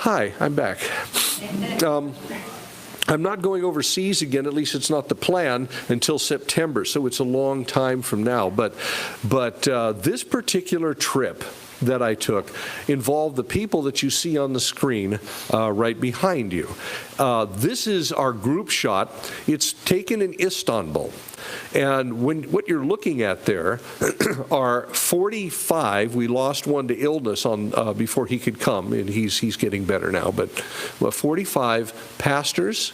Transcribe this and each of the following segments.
Hi, I'm back. I'm not going overseas again, at least it's not the plan, until September, so it's a long time from now. But this particular trip that I took involved the people that you see on the screen right behind you. This is our group shot. It's taken in Istanbul. And what you're looking at there are 45. We lost one to illness before he could come, and he's getting better now. But 45 pastors,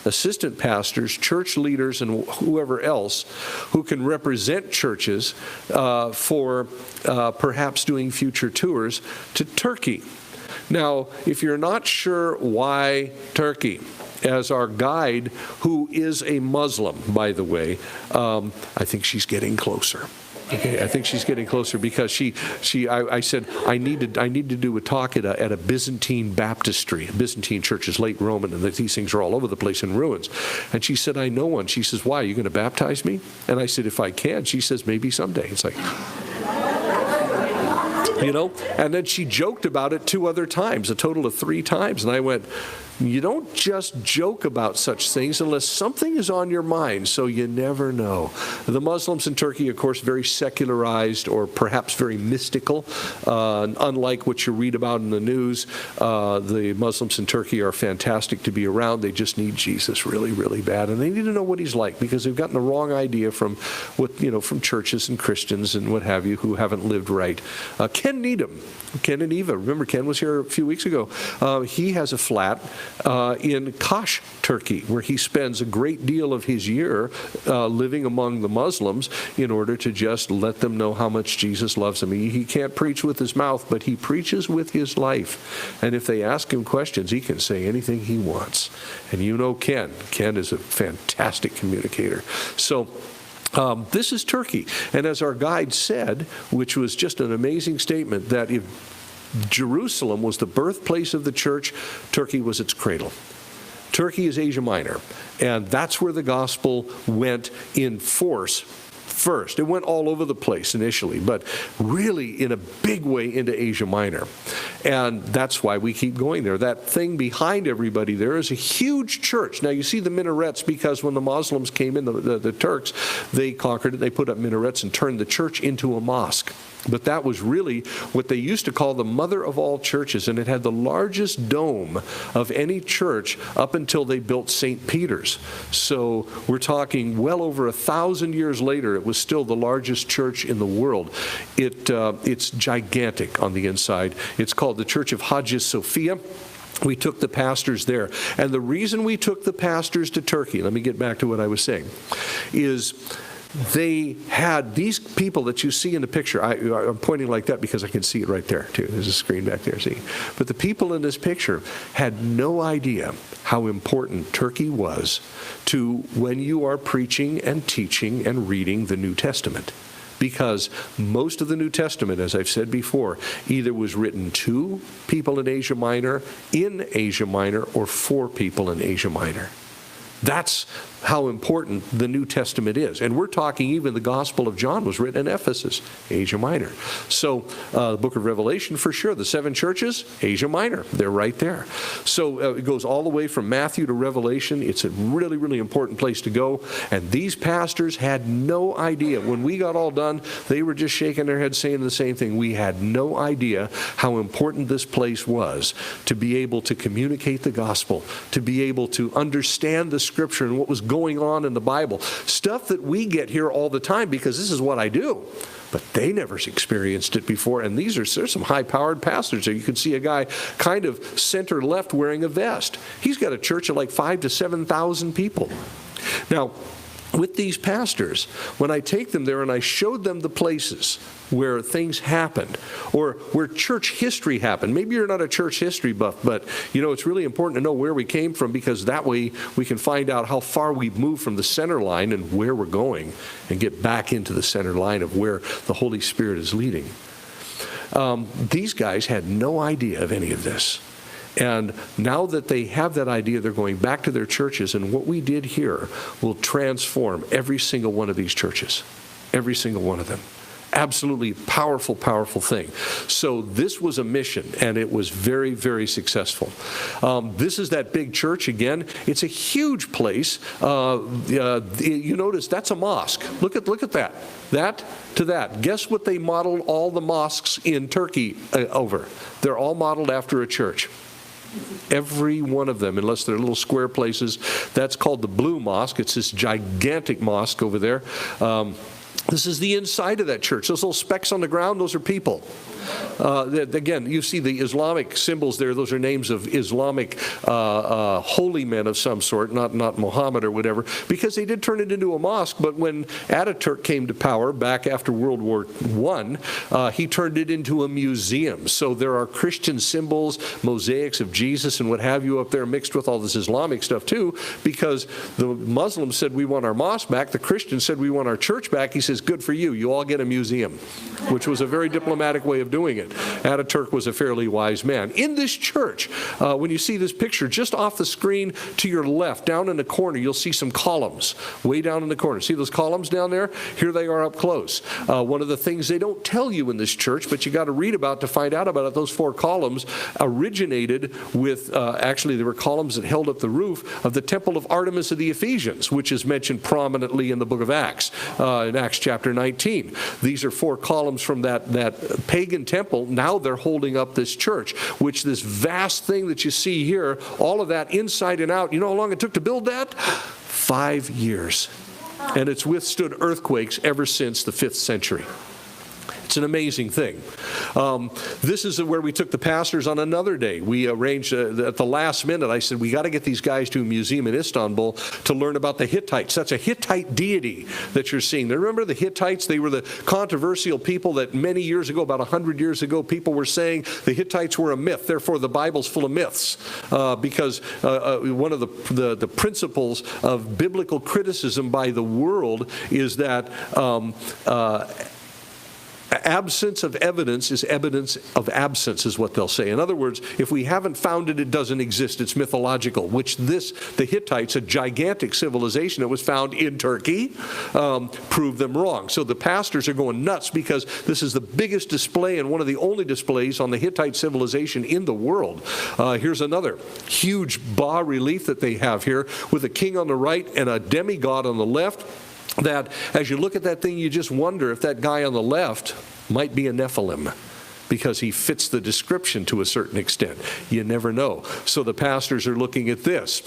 assistant pastors, church leaders, and whoever else who can represent churches for perhaps doing future tours to Turkey. Now, if you're not sure why Turkey, as our guide, who is a Muslim, by the way, I think she's getting closer. Okay, I think she's getting closer because I said I need to do a talk at a Byzantine baptistry. Byzantine church is late Roman, and these things are all over the place in ruins. And she said, I know one. She says, why, are you going to baptize me? And I said, if I can. She says, maybe someday. It's like, and then she joked about it 2 other times, a total of 3 times. And I went, you don't just joke about such things unless something is on your mind, so you never know. The Muslims in Turkey, of course, very secularized or perhaps very mystical. Unlike what you read about in the news, the Muslims in Turkey are fantastic to be around. They just need Jesus really, really bad. And they need to know what he's like because they've gotten the wrong idea from churches and Christians and what have you who haven't lived right. Ken Needham, Ken and Eva, remember Ken was here a few weeks ago. He has a flat in Kaş, Turkey, where he spends a great deal of his year living among the Muslims in order to just let them know how much Jesus loves them. He can't preach with his mouth, but he preaches with his life. And if they ask him questions, he can say anything he wants. And you know Ken. Ken is a fantastic communicator. So this is Turkey. And as our guide said, which was just an amazing statement, that if Jerusalem was the birthplace of the church, Turkey was its cradle. Turkey is Asia Minor, and that's where the gospel went in force first. It went all over the place initially, but really in a big way into Asia Minor. And that's why we keep going there. That thing behind everybody there is a huge church. Now you see the minarets because when the Muslims came in, the Turks, they conquered it, they put up minarets and turned the church into a mosque. But that was really what they used to call the mother of all churches, and it had the largest dome of any church up until they built St. Peter's. So we're talking well over 1,000 years later, it was still the largest church in the world. It's gigantic on the inside. It's called the Church of Hagia Sophia. We took the pastors there. And the reason we took the pastors to Turkey, let me get back to what I was saying, is they had these people that you see in the picture. I'm pointing like that because I can see it right there, too. There's a screen back there, see? But the people in this picture had no idea how important Turkey was to when you are preaching and teaching and reading the New Testament. Because most of the New Testament, as I've said before, either was written to people in Asia Minor, or for people in Asia Minor. That's how important the New Testament is. And we're talking even the Gospel of John was written in Ephesus, Asia Minor. So the book of Revelation, for sure, the 7 churches, Asia Minor, they're right there. So it goes all the way from Matthew to Revelation. It's a really, really important place to go. And these pastors had no idea. When we got all done, they were just shaking their heads saying the same thing. We had no idea how important this place was to be able to communicate the gospel, to be able to understand the Scripture and what was going on in the Bible. Stuff that we get here all the time because this is what I do. But they never experienced it before. And there's some high-powered pastors there. You can see a guy kind of center-left wearing a vest. He's got a church of like 5,000 to 7,000 people. Now, with these pastors, when I take them there and I showed them the places where things happened or where church history happened. Maybe you're not a church history buff, but it's really important to know where we came from because that way we can find out how far we've moved from the center line and where we're going and get back into the center line of where the Holy Spirit is leading. These guys had no idea of any of this. And now that they have that idea, they're going back to their churches, and what we did here will transform every single one of these churches, every single one of them. Absolutely powerful, powerful thing. So this was a mission, and it was very, very successful. This is that big church again. It's a huge place. You notice that's a mosque. Look at that. That to that. Guess what they modeled all the mosques in Turkey over? They're all modeled after a church. Every one of them, unless they're little square places. That's called the Blue Mosque. It's this gigantic mosque over there. This is the inside of that church. Those little specks on the ground, those are people. Again, you see the Islamic symbols there. Those are names of Islamic holy men of some sort, not Muhammad or whatever, because they did turn it into a mosque. But when Ataturk came to power back after World War I, he turned it into a museum. So there are Christian symbols, mosaics of Jesus and what have you up there mixed with all this Islamic stuff too, because the Muslims said, we want our mosque back. The Christians said, we want our church back. He says, good for you. You all get a museum, which was a very diplomatic way of doing it. Ataturk was a fairly wise man. In this church, when you see this picture, just off the screen to your left, down in the corner, you'll see some columns way down in the corner. See those columns down there? Here they are up close. One of the things they don't tell you in this church, but you got to read about to find out about it, those 4 columns originated with, actually there were columns that held up the roof of the temple of Artemis of the Ephesians, which is mentioned prominently in the book of Acts, in Acts chapter 19. These are 4 columns from that pagan temple. Now they're holding up this church, which this vast thing that you see here, all of that inside and out, you know how long it took to build that? 5 years. And it's withstood earthquakes ever since the 5th century. It's an amazing thing. This is where we took the pastors on another day. We arranged at the last minute, I said, we got to get these guys to a museum in Istanbul to learn about the Hittites. That's a Hittite deity that you're seeing. Remember the Hittites? They were the controversial people that many years ago, about 100 years ago, people were saying the Hittites were a myth. Therefore, the Bible's full of myths. Because one of the principles of biblical criticism by the world is that absence of evidence is evidence of absence, is what they'll say. In other words, if we haven't found it, it doesn't exist. It's mythological, which the Hittites, a gigantic civilization that was found in Turkey, proved them wrong. So the pastors are going nuts because this is the biggest display and one of the only displays on the Hittite civilization in the world. Here's another huge bas-relief that they have here with a king on the right and a demigod on the left. That as you look at that thing, you just wonder if that guy on the left might be a Nephilim, because he fits the description to a certain extent. You never know. So the pastors are looking at this.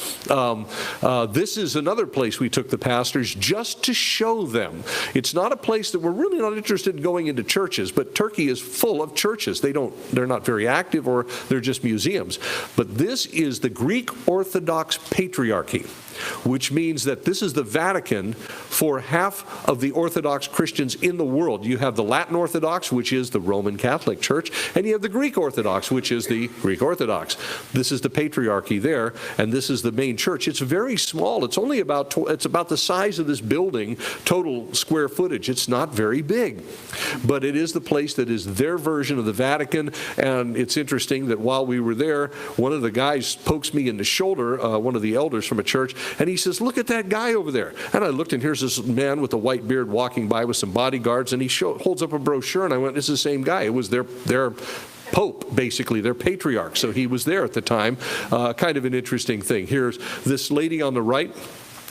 This is another place we took the pastors just to show them. It's not a place that we're really not interested in going into churches, but Turkey is full of churches. They're not very active, or they're just museums. But this is the Greek Orthodox Patriarchy, which means that this is the Vatican for half of the Orthodox Christians in the world. You have the Latin Orthodox, which is the Roman Catholic Church, and you have the Greek Orthodox, which is the Greek Orthodox. This is the Patriarchy there, and this is the main church. It's very small. It's only about the size of this building, total square footage. It's not very big, but it is the place that is their version of the Vatican. And it's interesting that while we were there, one of the guys pokes me in the shoulder, one of the elders from a church, and he says, look at that guy over there. And I looked, and here's this man with a white beard walking by with some bodyguards, and he holds up a brochure, and I went, this is the same guy. It was their Pope, basically, their patriarch. So he was there at the time. Kind of an interesting thing. Here's this lady on the right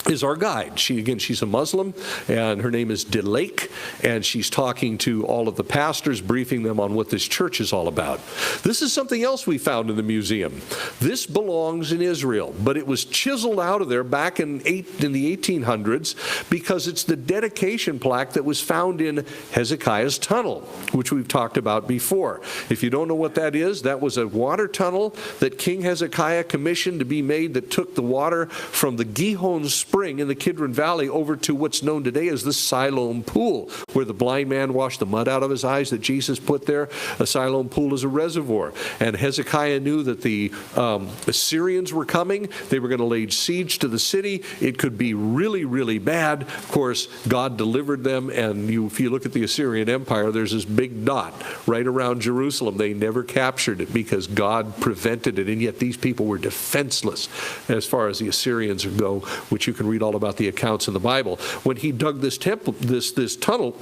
is our guide. She's a Muslim, and her name is Dilek, and she's talking to all of the pastors, briefing them on what this church is all about. This is something else we found in the museum. This belongs in Israel, but it was chiseled out of there back in the 1800s because it's the dedication plaque that was found in Hezekiah's tunnel, which we've talked about before. If you don't know what that is, that was a water tunnel that King Hezekiah commissioned to be made that took the water from the Gihon Spring in the Kidron Valley over to what's known today as the Siloam Pool, where the blind man washed the mud out of his eyes that Jesus put there. A Siloam Pool is a reservoir. And Hezekiah knew that the Assyrians were coming. They were going to lay siege to the city. It could be really, really bad. Of course, God delivered them, and if you look at the Assyrian Empire, there's this big dot right around Jerusalem. They never captured it because God prevented it, and yet these people were defenseless as far as the Assyrians go, which you can read all about the accounts in the Bible. When he dug this tunnel,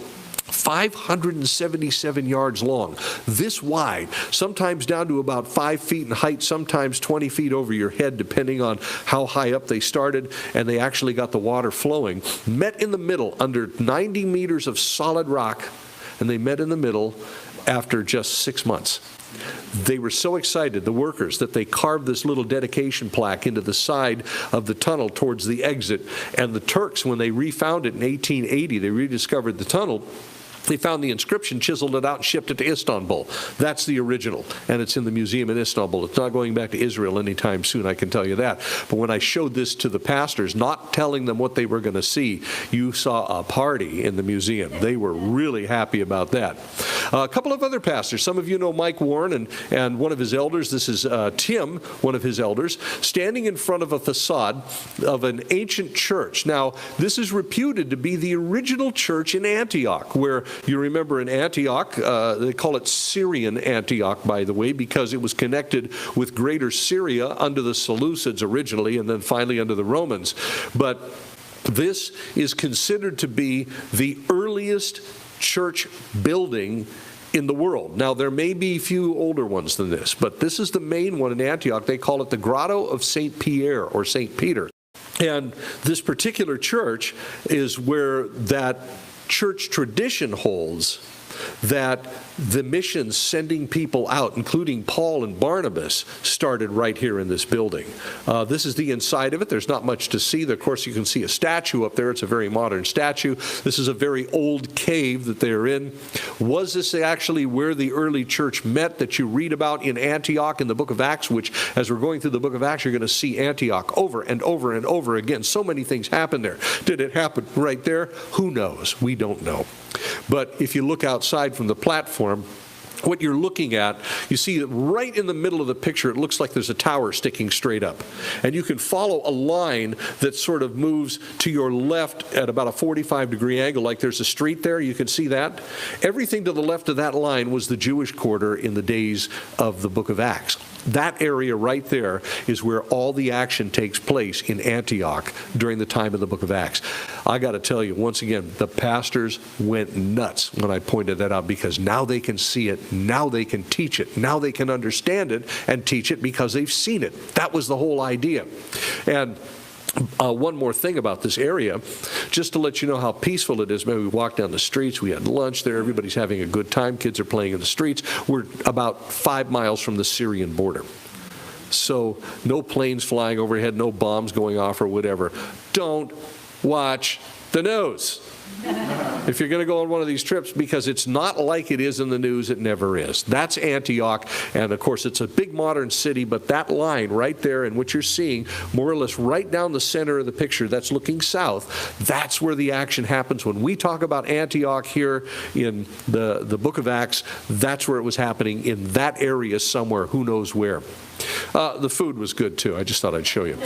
577 yards long, this wide, sometimes down to about 5 feet in height, sometimes 20 feet over your head, depending on how high up they started, and they actually got the water flowing, met in the middle under 90 meters of solid rock, and they met in the middle after just 6 months. They were so excited, the workers, that they carved this little dedication plaque into the side of the tunnel towards the exit. And the Turks, when they refound it in 1880, they rediscovered the tunnel. They found the inscription, chiseled it out, and shipped it to Istanbul. That's the original, and it's in the museum in Istanbul. It's not going back to Israel anytime soon, I can tell you that. But when I showed this to the pastors, not telling them what they were going to see, you saw a party in the museum. They were really happy about that. A couple of other pastors. Some of you know Mike Warren and one of his elders. This is Tim, one of his elders, standing in front of a facade of an ancient church. Now, this is reputed to be the original church in Antioch, where you remember in Antioch, they call it Syrian Antioch, by the way, because it was connected with Greater Syria under the Seleucids originally, and then finally under the Romans. But this is considered to be the earliest church building in the world. Now, there may be a few older ones than this, but this is the main one in Antioch. They call it the Grotto of St. Pierre or St. Peter. And this particular church is where that church tradition holds that the missions sending people out, including Paul and Barnabas, started right here in this building. This is the inside of it. There's not much to see. Of course, you can see a statue up there. It's a very modern statue. This is a very old cave that they're in. Was this actually where the early church met that you read about in Antioch in the book of Acts, which, as we're going through the book of Acts, you're going to see Antioch over and over and over again. So many things happened there. Did it happen right there? Who knows? We don't know. But if you look outside from the platform, what you're looking at, you see that right in the middle of the picture, it looks like there's a tower sticking straight up. And you can follow a line that sort of moves to your left at about a 45-degree angle, like there's a street there. You can see that. Everything to the left of that line was the Jewish quarter in the days of the book of Acts. That area right there is where all the action takes place in Antioch during the time of the book of Acts. I got to tell you, once again, the pastors went nuts when I pointed that out, because now they can see it, now they can teach it, now they can understand it and teach it because they've seen it. That was the whole idea. And one more thing about this area, just to let you know how peaceful it is. Maybe we walked down the streets, we had lunch there, everybody's having a good time, kids are playing in the streets. We're about 5 miles from the Syrian border. So no planes flying overhead, no bombs going off or whatever. Don't watch the news if you're going to go on one of these trips, because it's not like it is in the news. It never is. That's Antioch, and of course it's a big modern city, but that line right there and what you're seeing more or less right down the center of the picture that's looking south, that's where the action happens. When we talk about Antioch here in the book of Acts, that's where it was happening, in that area somewhere, who knows where. The food was good too. I just thought I'd show you.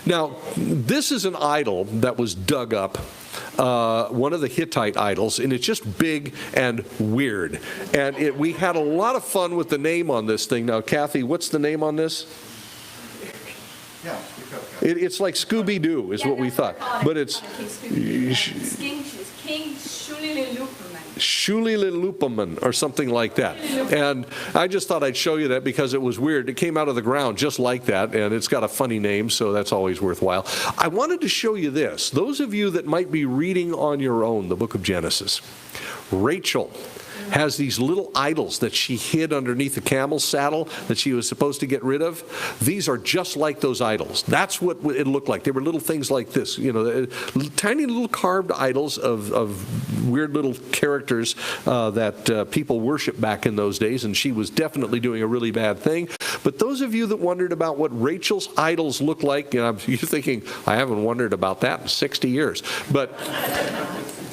Now, this is an idol that was dug up, one of the Hittite idols, and it's just big and weird. And we had a lot of fun with the name on this thing. Now, Kathy, what's the name on this? Yeah, it's like Scooby-Doo is what we thought. But it's King Shulilupaman or something like that. And I just thought I'd show you that because it was weird. It came out of the ground just like that, and it's got a funny name, so that's always worthwhile. I wanted to show you this. Those of you that might be reading on your own the book of Genesis, Rachel has these little idols that she hid underneath the camel's saddle that she was supposed to get rid of. These are just like those idols. That's what it looked like. They were little things like this, tiny little carved idols of weird little characters that people worshiped back in those days, and she was definitely doing a really bad thing. But those of you that wondered about what Rachel's idols look like, you're thinking, I haven't wondered about that in 60 years. But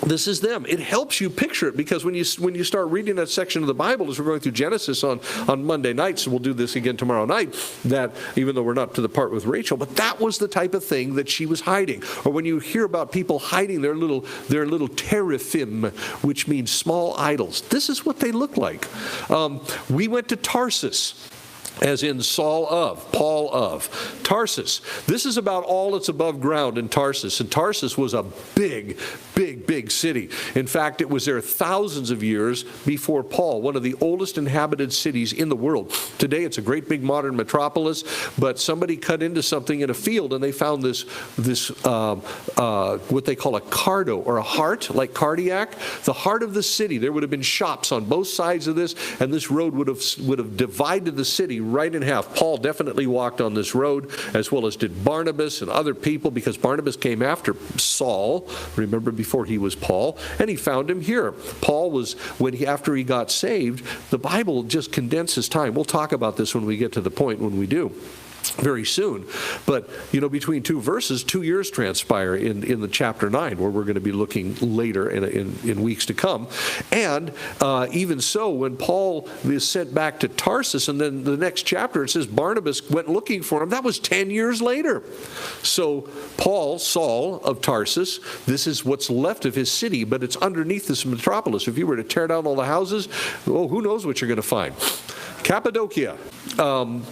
this is them. It helps you picture it, because when you start reading that section of the Bible, as we're going through Genesis on Monday nights, we'll do this again tomorrow night, that even though we're not to the part with Rachel, but that was the type of thing that she was hiding. Or when you hear about people hiding their little teraphim, which means small idols, this is what they look like. We went to Tarsus as in Saul of, Paul of. Tarsus. This is about all that's above ground in Tarsus. And Tarsus was a big, big, big city. In fact, it was there thousands of years before Paul, one of the oldest inhabited cities in the world. Today, it's a great big modern metropolis, but somebody cut into something in a field and they found this what they call a cardo, or a heart, like cardiac. The heart of the city. There would have been shops on both sides of this, and this road would have divided the city right in half. Paul definitely walked on this road, as well as did Barnabas and other people, because Barnabas came after Saul, remember, before he was Paul, and he found him here. Paul was, after he got saved, the Bible just condenses time. We'll talk about this when we get to the point when we do. Very soon. But, between two verses, 2 years transpire in the chapter 9, where we're going to be looking later in weeks to come. And even so, when Paul is sent back to Tarsus, and then the next chapter, it says Barnabas went looking for him. That was 10 years later. So Paul, Saul of Tarsus, this is what's left of his city, but it's underneath this metropolis. If you were to tear down all the houses, who knows what you're going to find. Cappadocia.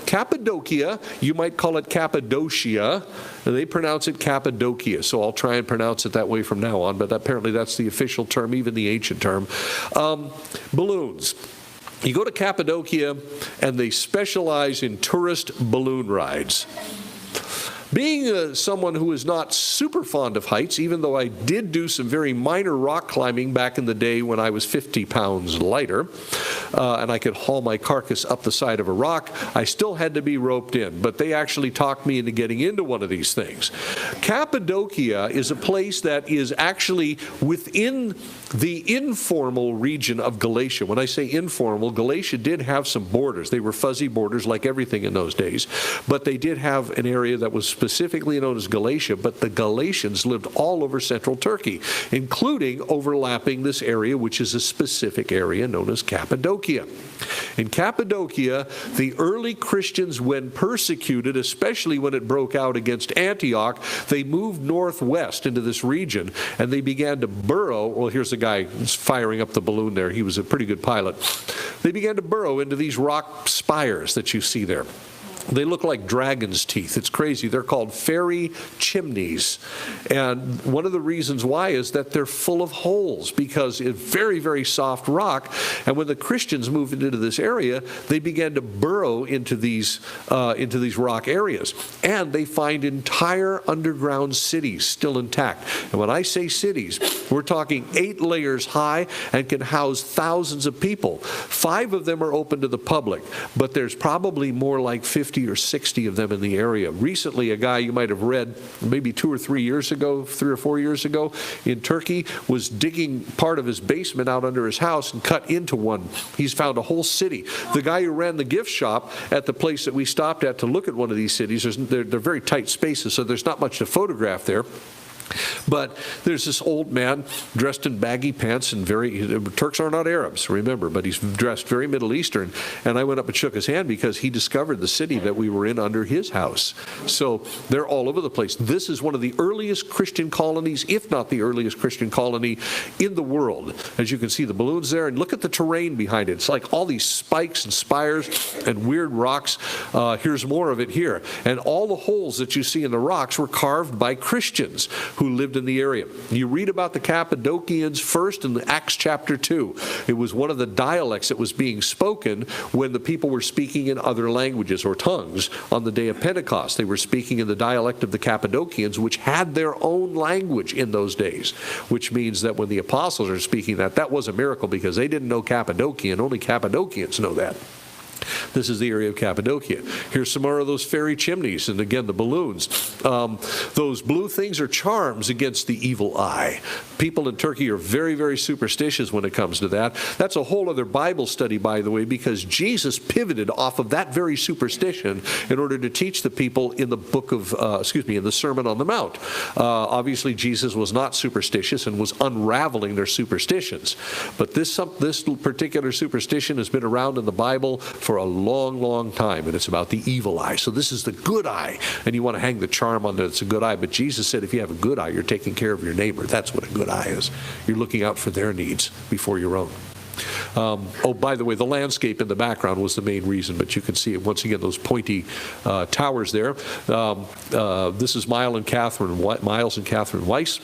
Cappadocia, you might call it Cappadocia. They pronounce it Cappadocia, so I'll try and pronounce it that way from now on, but apparently that's the official term, even the ancient term. Balloons. You go to Cappadocia, and they specialize in tourist balloon rides. Being someone who is not super fond of heights, even though I did do some very minor rock climbing back in the day when I was 50 pounds lighter, and I could haul my carcass up the side of a rock, I still had to be roped in. But they actually talked me into getting into one of these things. Cappadocia is a place that is actually within the informal region of Galatia. When I say informal, Galatia did have some borders. They were fuzzy borders like everything in those days. But they did have an area that was specifically known as Galatia, but the Galatians lived all over central Turkey, including overlapping this area, which is a specific area known as Cappadocia. In Cappadocia, the early Christians, when persecuted, especially when it broke out against Antioch, they moved northwest into this region, and they began to burrow. Well, here's the guy firing up the balloon there. He was a pretty good pilot. They began to burrow into these rock spires that you see there. They look like dragon's teeth. It's crazy. They're called fairy chimneys. And one of the reasons why is that they're full of holes, because it's very, very soft rock. And when the Christians moved into this area, they began to burrow into these rock areas. And they find entire underground cities still intact. And when I say cities, we're talking 8 layers high and can house thousands of people. 5 of them are open to the public, but there's probably more like 50 or 60 of them in the area. Recently, a guy you might have read maybe 3 or 4 years ago in Turkey was digging part of his basement out under his house and cut into one. He's found a whole city. The guy who ran the gift shop at the place that we stopped at to look at one of these cities, they're very tight spaces, so there's not much to photograph there. But there's this old man dressed in baggy pants, and Turks are not Arabs, remember, but he's dressed very Middle Eastern. And I went up and shook his hand because he discovered the city that we were in under his house. So they're all over the place. This is one of the earliest Christian colonies, if not the earliest Christian colony in the world. As you can see the balloons there, and look at the terrain behind it. It's like all these spikes and spires and weird rocks. Here's more of it here. And all the holes that you see in the rocks were carved by Christians who lived in the area. You read about the Cappadocians first in Acts chapter 2. It was one of the dialects that was being spoken when the people were speaking in other languages or tongues on the day of Pentecost. They were speaking in the dialect of the Cappadocians, which had their own language in those days, which means that when the apostles are speaking that was a miracle, because they didn't know Cappadocian. Only Cappadocians know that. This is the area of Cappadocia. Here's some more of those fairy chimneys, and again, the balloons. Those blue things are charms against the evil eye. People in Turkey are very, very superstitious when it comes to that. That's a whole other Bible study, by the way, because Jesus pivoted off of that very superstition in order to teach the people in the in the Sermon on the Mount. Obviously, Jesus was not superstitious and was unraveling their superstitions. But this particular superstition has been around in the Bible for a long, long time, and it's about the evil eye. So this is the good eye, and you want to hang the charm on that it's a good eye. But Jesus said if you have a good eye, you're taking care of your neighbor. That's what a good eye is. You're looking out for their needs before your own. Oh, by the way, the landscape in the background was the main reason, but you can see it once again, those pointy towers there. This is Miles and Catherine Weiss.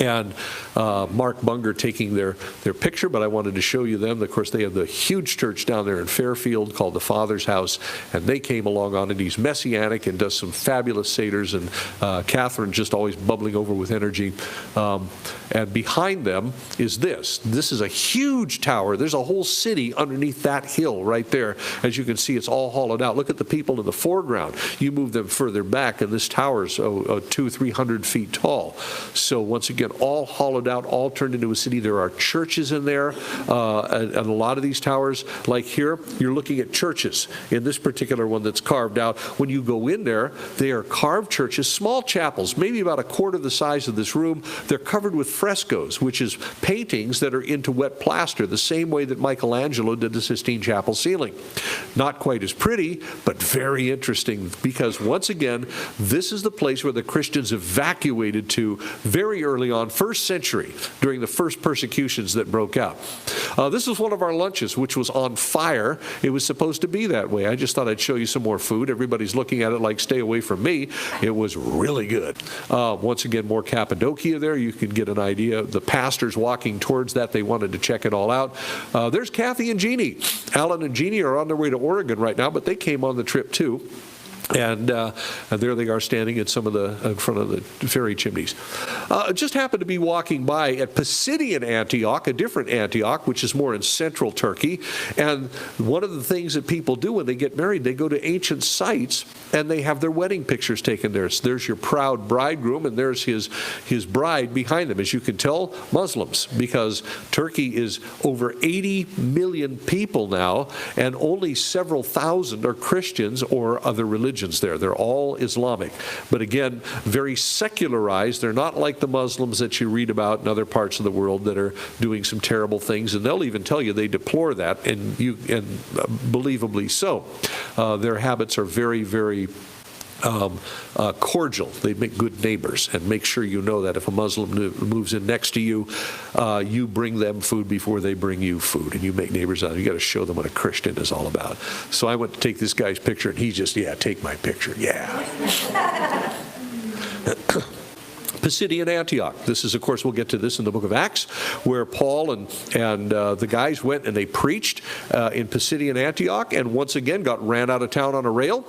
And Mark Bunger taking their picture, but I wanted to show you them. Of course, they have the huge church down there in Fairfield called the Father's House, and they came along on it. He's messianic and does some fabulous seders, and Catherine just always bubbling over with energy. And behind them is this. This is a huge tower. There's a whole city underneath that hill right there. As you can see, it's all hollowed out. Look at the people in the foreground. You move them further back, and this tower's 200-300 feet tall. So once again, all hollowed out, all turned into a city. There are churches in there, and a lot of these towers, like here, you're looking at churches. In this particular one that's carved out, when you go in there, they are carved churches, small chapels, maybe about a quarter the size of this room. They're covered with frescoes, which is paintings that are into wet plaster, the same way that Michelangelo did the Sistine Chapel ceiling. Not quite as pretty, but very interesting, because once again, this is the place where the Christians evacuated to very early on, first century, during the first persecutions that broke out. This is one of our lunches, which was on fire. It was supposed to be that way. I just thought I'd show you some more food. Everybody's looking at it like, stay away from me. It was really good. Once again, more Cappadocia there. You can get an idea. The pastors walking towards that, they wanted to check it all out. There's Kathy and Jeannie. Alan and Jeannie are on their way to Oregon right now, but they came on the trip too. And there they are standing in some of in front of the ferry chimneys. Just happened to be walking by at Pisidian Antioch, a different Antioch, which is more in central Turkey. And one of the things that people do when they get married, they go to ancient sites and they have their wedding pictures taken there. So there's your proud bridegroom, and there's his bride behind them. As you can tell, Muslims, because Turkey is over 80 million people now, and only several thousand are Christians or other religions there. They're all Islamic. But again, very secularized. They're not like the Muslims that you read about in other parts of the world that are doing some terrible things, and they'll even tell you they deplore that, and believably so. Their habits are very, very cordial. They make good neighbors, and make sure you know that if a Muslim moves in next to you, you bring them food before they bring you food, and you make neighbors out of it. You got to show them what a Christian is all about. So I went to take this guy's picture, and he just, yeah, take my picture, yeah. Pisidian Antioch. This is, of course, we'll get to this in the book of Acts, where Paul and the guys went and they preached in Pisidian Antioch, and once again got ran out of town on a rail.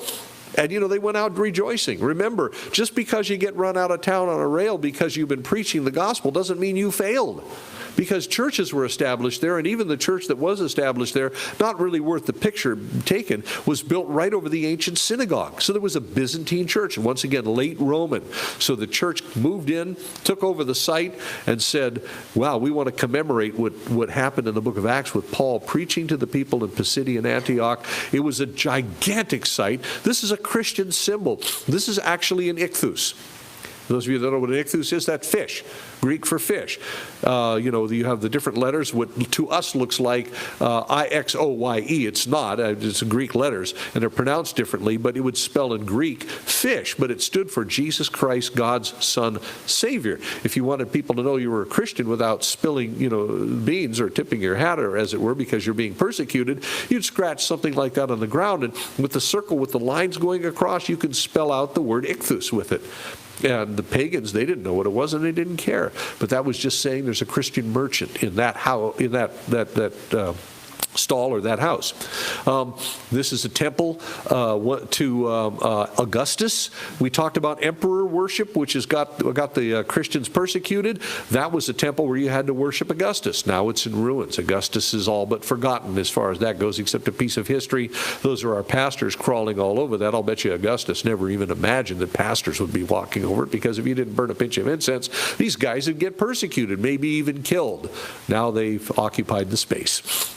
And, they went out rejoicing. Remember, just because you get run out of town on a rail because you've been preaching the gospel doesn't mean you failed. Because churches were established there, and even the church that was established there, not really worth the picture taken, was built right over the ancient synagogue. So there was a Byzantine church, and once again, late Roman. So the church moved in, took over the site, and said, wow, we want to commemorate what happened in the book of Acts with Paul preaching to the people in Pisidian Antioch. It was a gigantic site. This is a Christian symbol. This is actually an ichthus. Those of you that don't know what an ichthus is, that's fish, Greek for fish. You have the different letters, what to us looks like I-X-O-Y-E. It's not. It's Greek letters, and they're pronounced differently, but it would spell in Greek fish, but it stood for Jesus Christ, God's Son, Savior. If you wanted people to know you were a Christian without spilling, beans or tipping your hat, or as it were, because you're being persecuted, you'd scratch something like that on the ground, and with the circle with the lines going across, you can spell out the word ichthus with it. And the pagans, they didn't know what it was, and they didn't care. But that was just saying there's a Christian merchant in that house, in that stall or that house. This is a temple to Augustus. We talked about emperor worship, which has got the Christians persecuted. That was a temple where you had to worship Augustus. Now it's in ruins. Augustus is all but forgotten as far as that goes, except a piece of history. Those are our pastors crawling all over that. I'll bet you Augustus never even imagined that pastors would be walking over it, because if you didn't burn a pinch of incense, these guys would get persecuted, maybe even killed. Now they've occupied the space.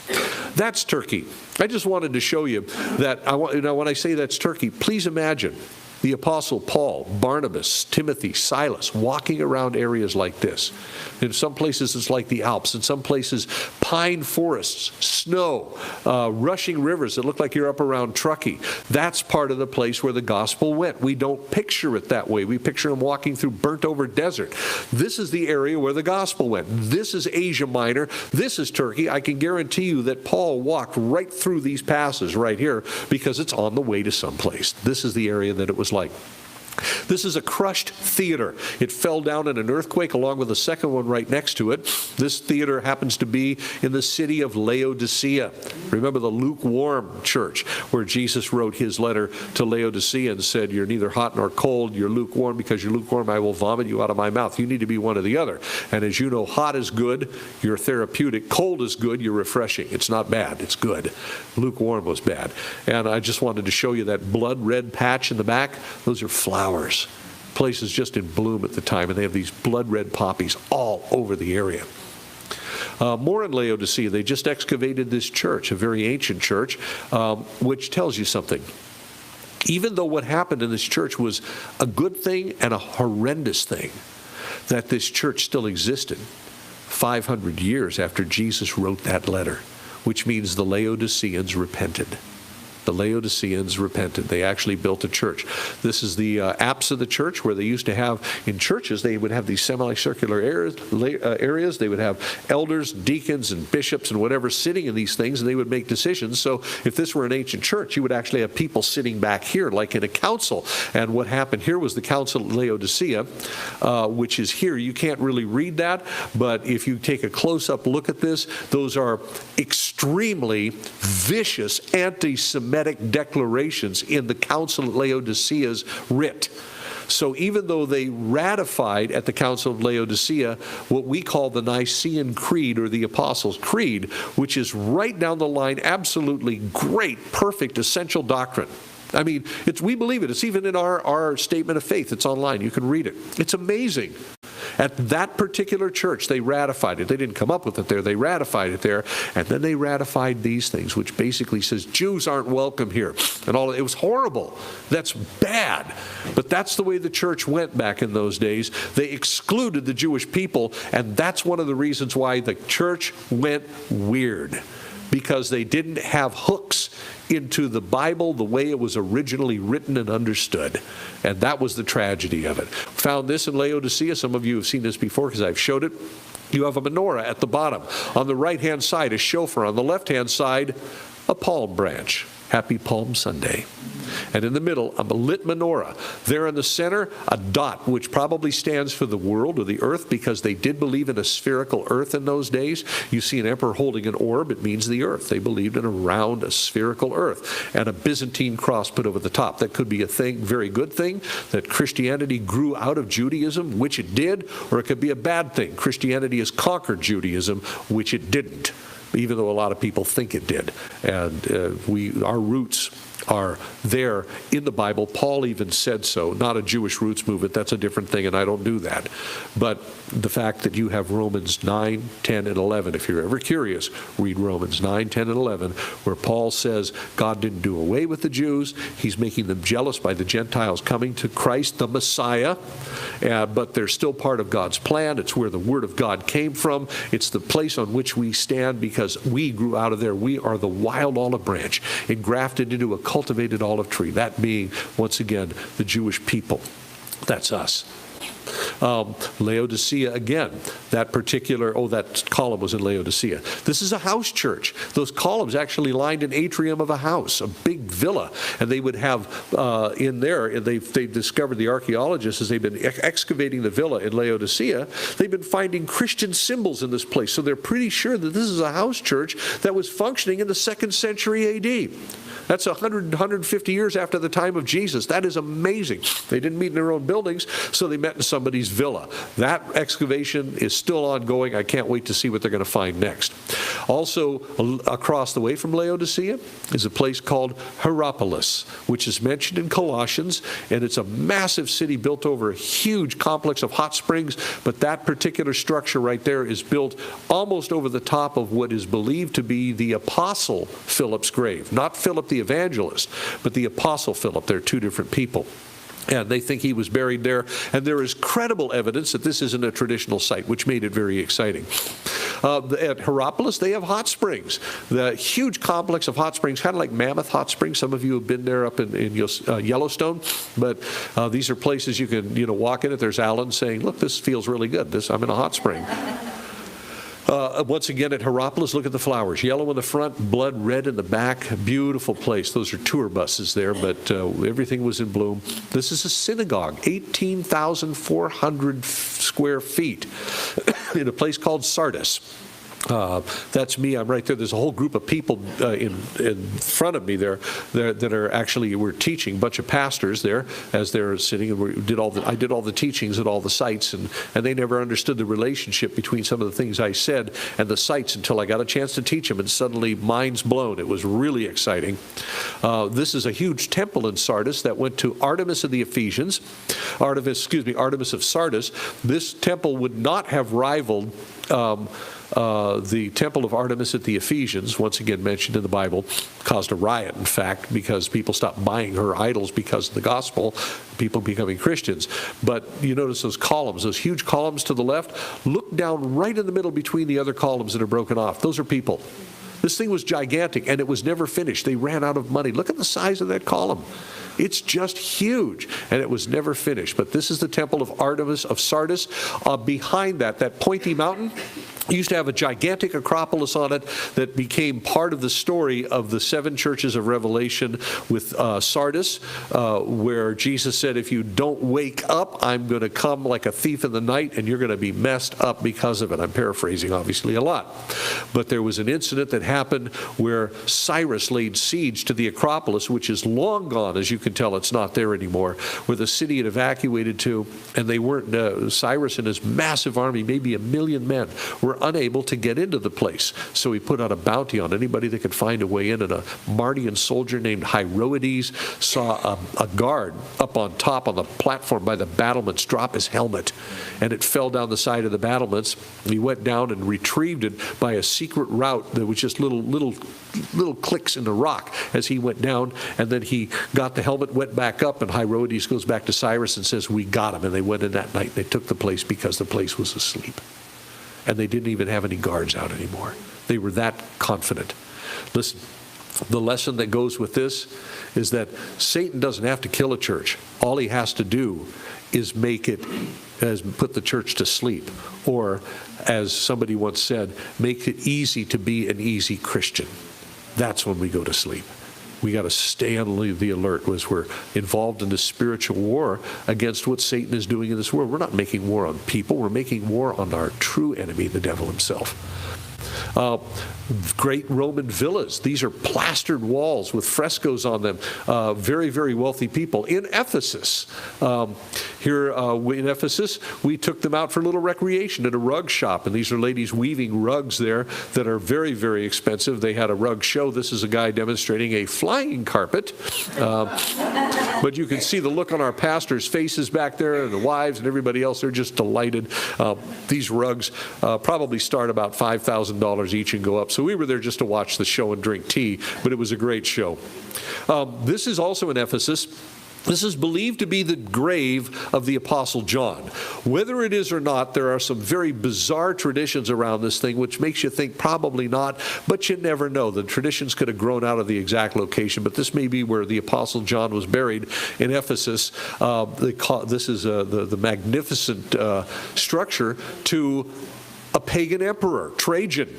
That's Turkey. I just wanted to show you that when I say that's Turkey, please imagine The Apostle Paul, Barnabas, Timothy, Silas, walking around areas like this. In some places it's like the Alps. In some places, pine forests, snow, rushing rivers that look like you're up around Truckee. That's part of the place where the gospel went. We don't picture it that way. We picture them walking through burnt-over desert. This is the area where the gospel went. This is Asia Minor. This is Turkey. I can guarantee you that Paul walked right through these passes right here because it's on the way to someplace. This is the area that it was like. This is a crushed theater. It fell down in an earthquake along with a second one right next to it. This theater happens to be in the city of Laodicea. Remember the lukewarm church where Jesus wrote his letter to Laodicea and said, you're neither hot nor cold, you're lukewarm. Because you're lukewarm, I will vomit you out of my mouth. You need to be one or the other. And as you know, hot is good, you're therapeutic. Cold is good, you're refreshing. It's not bad, it's good. Lukewarm was bad. And I just wanted to show you that blood red patch in the back. Those are flowers. Place is just in bloom at the time, and they have these blood red poppies all over the area. More in Laodicea, they just excavated this church, a very ancient church, which tells you something. Even though what happened in this church was a good thing and a horrendous thing, that this church still existed 500 years after Jesus wrote that letter, which means the Laodiceans repented. The Laodiceans repented. They actually built a church. This is the apse of the church where they used to have, in churches, they would have these semicircular areas. They would have elders, deacons, and bishops and whatever sitting in these things, and they would make decisions. So if this were an ancient church, you would actually have people sitting back here like in a council. And what happened here was the Council of Laodicea, which is here. You can't really read that, but if you take a close-up look at this, those are extremely vicious anti-Semitic declarations in the Council of Laodicea's writ. So even though they ratified at the Council of Laodicea what we call the Nicene Creed or the Apostles' Creed, which is right down the line, absolutely great, perfect, essential doctrine. I mean, we believe it. It's even in our statement of faith. It's online. You can read it. It's amazing. At that particular church, they ratified it. They didn't come up with it there. They ratified it there. And then they ratified these things, which basically says Jews aren't welcome here. And all it was horrible. That's bad. But that's the way the church went back in those days. They excluded the Jewish people, and that's one of the reasons why the church went weird. Because they didn't have hooks into the Bible the way it was originally written and understood. And that was the tragedy of it. Found this in Laodicea. Some of you have seen this before because I've showed it. You have a menorah at the bottom. On the right-hand side, a shofar. On the left-hand side, a palm branch. Happy Palm Sunday. And in the middle, a lit menorah. There in the center, a dot, which probably stands for the world or the earth, because they did believe in a spherical earth in those days. You see an emperor holding an orb, it means the earth. They believed in a round, a spherical earth. And a Byzantine cross put over the top. That could be a thing, very good thing, that Christianity grew out of Judaism, which it did, or it could be a bad thing. Christianity has conquered Judaism, which it didn't, even though a lot of people think it did. And our roots are there in the Bible. Paul even said so. Not a Jewish roots movement. That's a different thing, and I don't do that. But the fact that you have Romans 9, 10, and 11, if you're ever curious, read Romans 9, 10, and 11, where Paul says God didn't do away with the Jews. He's making them jealous by the Gentiles coming to Christ, the Messiah. But they're still part of God's plan. It's where the Word of God came from. It's the place on which we stand because we grew out of there. We are the wild olive branch engrafted into a cultivated olive tree, that being, once again, the Jewish people. That's us. Laodicea, again, that column was in Laodicea. This is a house church. Those columns actually lined an atrium of a house, a big villa, and they would have in there, they've discovered, the archaeologists, as they've been excavating the villa in Laodicea, they've been finding Christian symbols in this place, so they're pretty sure that this is a house church that was functioning in the 2nd century AD. That's 100, 150 years after the time of Jesus. That is amazing. They didn't meet in their own buildings, so they met in somebody's villa. That excavation is still ongoing. I can't wait to see what they're going to find next. Also, across the way from Laodicea is a place called Hierapolis, which is mentioned in Colossians, and it's a massive city built over a huge complex of hot springs, but that particular structure right there is built almost over the top of what is believed to be the Apostle Philip's grave. Not Philip the evangelist, but the Apostle Philip. They're two different people. And they think he was buried there. And there is credible evidence that this isn't a traditional site, which made it very exciting. At Hierapolis, they have hot springs. The huge complex of hot springs, kind of like Mammoth Hot Springs. Some of you have been there up in Yellowstone. But these are places you can walk in it. There's Alan saying, look, this feels really good. I'm in a hot spring. Once again at Hierapolis, look at the flowers. Yellow in the front, blood red in the back. Beautiful place. Those are tour buses there, but everything was in bloom. This is a synagogue, 18,400 square feet in a place called Sardis. That's me. I'm right there. There's a whole group of people in front of me there that are actually, we're teaching, a bunch of pastors there as they're sitting, and I did all the teachings at all the sites, and they never understood the relationship between some of the things I said and the sites until I got a chance to teach them, and suddenly minds blown. It was really exciting. This is a huge temple in Sardis that went to Artemis of the Ephesians, Artemis of Sardis. This temple would not have rivaled the temple of Artemis at the Ephesians, once again mentioned in the Bible, caused a riot, in fact, because people stopped buying her idols because of the gospel, people becoming Christians. But you notice those columns, those huge columns to the left, look down right in the middle between the other columns that are broken off. Those are people. This thing was gigantic, and it was never finished. They ran out of money. Look at the size of that column. It's just huge, and it was never finished. But this is the temple of Artemis of Sardis. Behind that pointy mountain, used to have a gigantic Acropolis on it that became part of the story of the 7 churches of Revelation with Sardis, where Jesus said, if you don't wake up, I'm going to come like a thief in the night, and you're going to be messed up because of it. I'm paraphrasing, obviously, a lot. But there was an incident that happened where Cyrus laid siege to the Acropolis, which is long gone, as you can tell. It's not there anymore, where the city had evacuated to, and they weren't, Cyrus and his massive army, maybe 1 million men, were unable to get into the place. So he put out a bounty on anybody that could find a way in, and a Mardian soldier named Hieroides saw a guard up on top on the platform by the battlements drop his helmet, and it fell down the side of the battlements. He went down and retrieved it by a secret route that was just little clicks in the rock as he went down, and then he got the helmet, went back up, and Hieroides goes back to Cyrus and says, we got him. And they went in that night, and they took the place because the place was asleep. And they didn't even have any guards out anymore. They were that confident. Listen, the lesson that goes with this is that Satan doesn't have to kill a church. All he has to do is put the church to sleep. Or, as somebody once said, make it easy to be an easy Christian. That's when we go to sleep. We got to stay on the alert as we're involved in this spiritual war against what Satan is doing in this world. We're not making war on people. We're making war on our true enemy, the devil himself. Great Roman villas. These are plastered walls with frescoes on them. Very, very wealthy people. In Ephesus, here in Ephesus, we took them out for a little recreation at a rug shop. And these are ladies weaving rugs there that are very, very expensive. They had a rug show. This is a guy demonstrating a flying carpet. But you can see the look on our pastors' faces back there, and the wives and everybody else. They're just delighted. These rugs probably start about $5,000 each and go up. So we were there just to watch the show and drink tea, but it was a great show. This is also in Ephesus. This is believed to be the grave of the Apostle John. Whether it is or not, there are some very bizarre traditions around this thing, which makes you think probably not, but you never know. The traditions could have grown out of the exact location, but this may be where the Apostle John was buried in Ephesus. This is the magnificent structure to a pagan emperor, Trajan,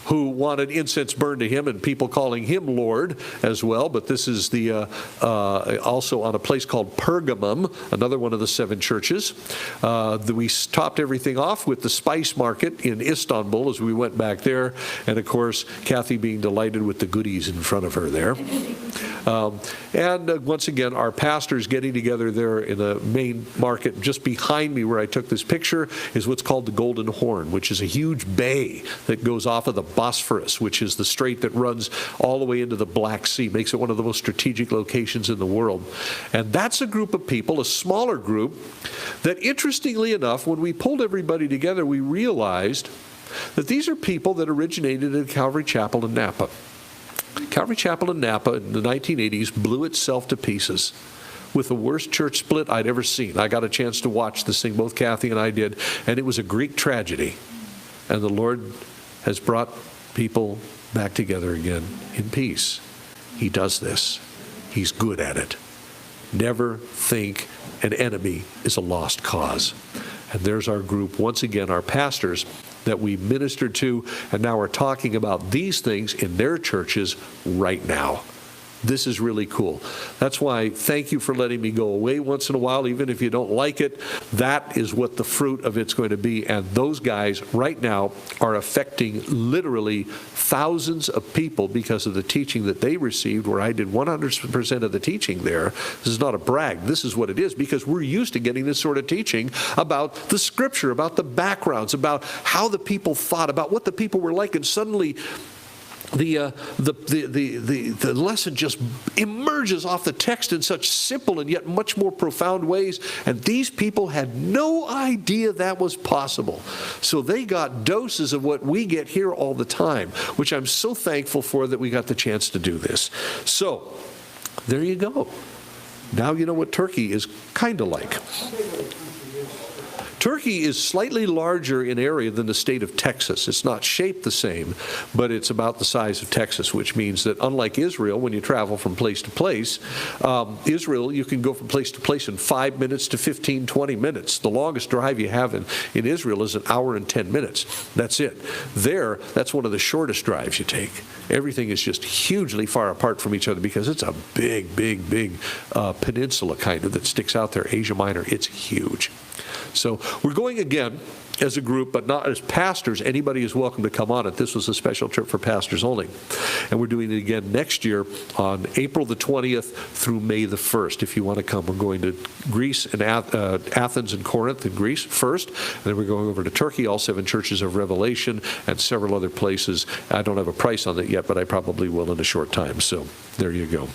who wanted incense burned to him, and people calling him Lord as well. But this is the also on a place called Pergamum, another one of the 7 churches. We topped everything off with the spice market in Istanbul as we went back there, and of course Kathy being delighted with the goodies in front of her there. And once again, our pastors getting together there in the main market. Just behind me where I took this picture is what's called the Golden Horn, which is a huge bay that goes off of the Bosphorus, which is the strait that runs all the way into the Black Sea, makes it one of the most strategic locations in the world. And that's a group of people, a smaller group, that interestingly enough, when we pulled everybody together, we realized that these are people that originated in Calvary Chapel in Napa. Calvary Chapel in Napa in the 1980s blew itself to pieces. with the worst church split I'd ever seen. I got a chance to watch this thing, both Kathy and I did, and it was a Greek tragedy. And the Lord has brought people back together again in peace. He does this. He's good at it. Never think an enemy is a lost cause. And there's our group, once again, our pastors that we ministered to, and now we're talking about these things in their churches right now. This is really cool. That's why thank you for letting me go away once in a while, even if you don't like it. That is what the fruit of it's going to be. And those guys right now are affecting literally thousands of people because of the teaching that they received, where I did 100% of the teaching there. This is not a brag. This is what it is, because we're used to getting this sort of teaching about the Scripture, about the backgrounds, about how the people thought, about what the people were like, and suddenly the lesson just emerges off the text in such simple and yet much more profound ways, and these people had no idea that was possible. So they got doses of what we get here all the time, which I'm so thankful for that we got the chance to do this. So there you go. Now you know what Turkey is kind of like. Turkey is slightly larger in area than the state of Texas. It's not shaped the same, but it's about the size of Texas, which means that unlike Israel, when you travel from place to place, Israel, you can go from place to place in 5 minutes to 15, 20 minutes. The longest drive you have in Israel is 1 hour and 10 minutes. That's it. There, that's one of the shortest drives you take. Everything is just hugely far apart from each other because it's a big peninsula kind of that sticks out there, Asia Minor. It's huge. So we're going again as a group, but not as pastors. Anybody is welcome to come on it. This was a special trip for pastors only. And we're doing it again next year on April the 20th through May the 1st. If you want to come, we're going to Greece and Athens and Corinth in Greece first. And then we're going over to Turkey, all 7 churches of Revelation, and several other places. I don't have a price on it yet, but I probably will in a short time. So there you go.